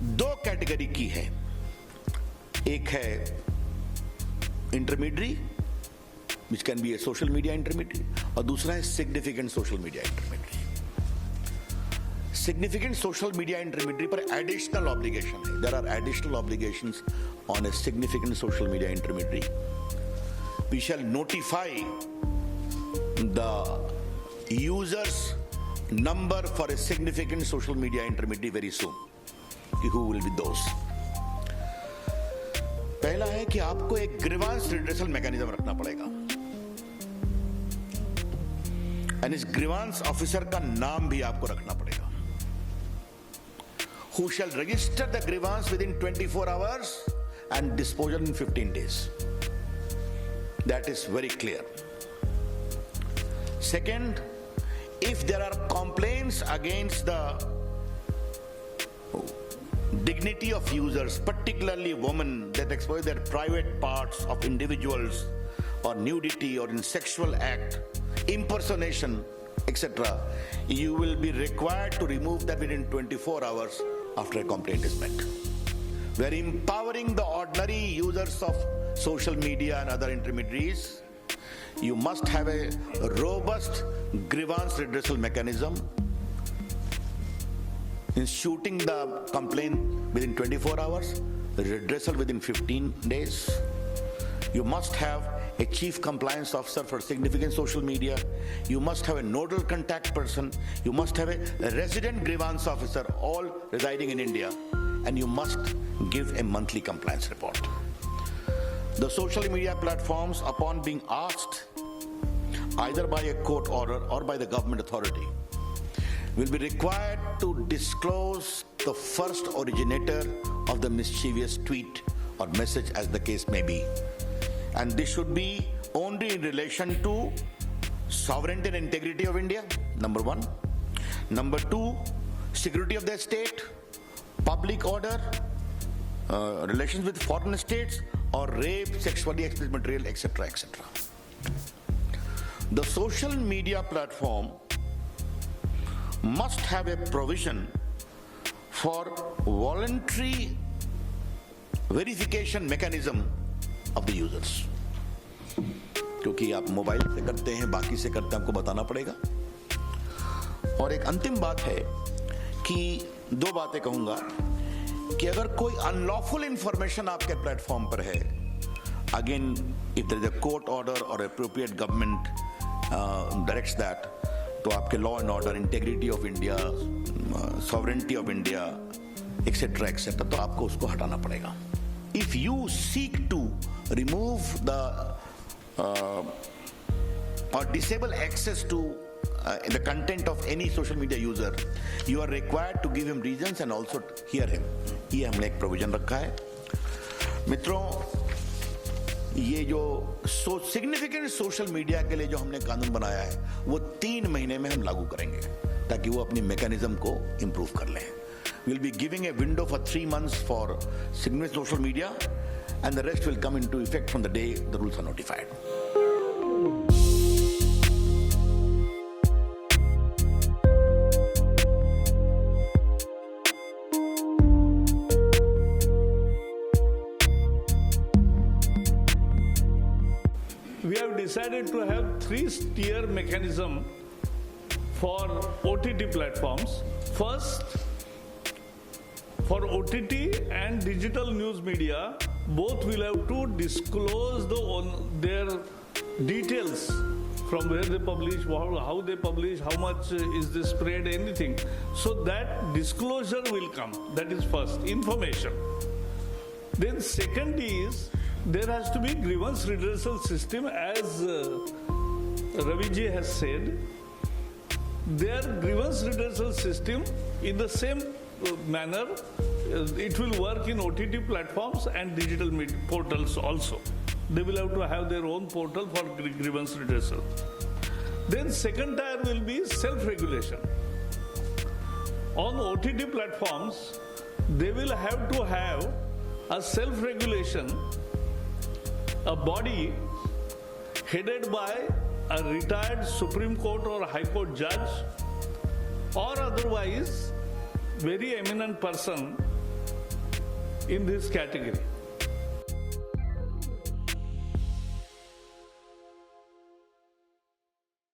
दो कैटेगरी की है, एक है intermediary which can be a social media intermediary, और दूसरा है significant social media intermediary. Significant social media intermediary पर एडिशनल ऑब्लिगेशन है। There are additional obligations on a significant social media intermediary. We shall notify the users number for a significant social media intermediary very soon, कि who will be those। पहला है कि आपको एक grievance redressal mechanism रखना पड़ेगा, और इस ग्रीवांस ऑफिसर का नाम भी आपको रखना पड़ेगा, who shall register the grievance within 24 hours and disposal in 15 days. That is very clear. Second, if there are complaints against the dignity of users, particularly women, that expose their private parts of individuals, or nudity, or in sexual act, impersonation, etc., you will be required to remove that within 24 hours after a complaint is met. We are empowering the ordinary users of social media and other intermediaries. You must have a robust grievance redressal mechanism, instituting the complaint within 24 hours, redressal within 15 days. You must have a chief compliance officer for significant social media. You must have a nodal contact person. You must have a resident grievance officer, all residing in India. And you must give a monthly compliance report. The social media platforms, upon being asked either by a court order or by the government authority, will be required to disclose the first originator of the mischievous tweet or message, as the case may be. And this should be only in relation to sovereignty and integrity of India, number one. Number two, security of the state, public order, relations with foreign states, or rape, sexually explicit material, etc., etc. The social media platform must have a provision for voluntary verification mechanism of the users, क्योंकि आप mobile से करते हैं, बाकी से करते हैं, आपको बताना पड़ेगा। और एक अंतिम बात है कि दो बातें कहूंगा कि अगर कोई अनलॉफुल इंफॉर्मेशन आपके प्लेटफॉर्म पर है, again if there is a court order और अप्रोप्रिएट गवर्नमेंट डायरेक्ट्स दैट, तो आपके law and order, integrity of India, sovereignty of India, etcetera etcetera, तो आपको उसको हटाना पड़ेगा। If you seek to remove the or disable access to the content of any social media user, you are required to give him reasons and also hear him. ये हमने एक provision रखा है। मित्रों, ये जो सिग्निफिकेंट सोशल मीडिया के लिए जो हमने कानून बनाया है, वो 3 महीने में हम लागू करेंगे, ताकि वो अपनी मैकेनिज्म को इंप्रूव कर लें। We'll be giving a window for 3 months for significant social media, and the rest will come into effect from the day the rules are notified. We have decided to have 3-tier mechanism for OTT platforms. First, for OTT and digital news media, both will have to disclose their details, from where they publish, how they publish, how much is the spread, anything. So that disclosure will come. That is first, information. Then second is, there has to be grievance redressal system, as Raviji has said. Their grievance redressal system, in the same manner, it will work in OTT platforms and digital portals also. They will have to have their own portal for grievance redressal. Then second tier will be self-regulation. On OTT platforms, they will have to have a self-regulation, a body headed by a retired Supreme Court or High Court judge, or otherwise very eminent person in this category.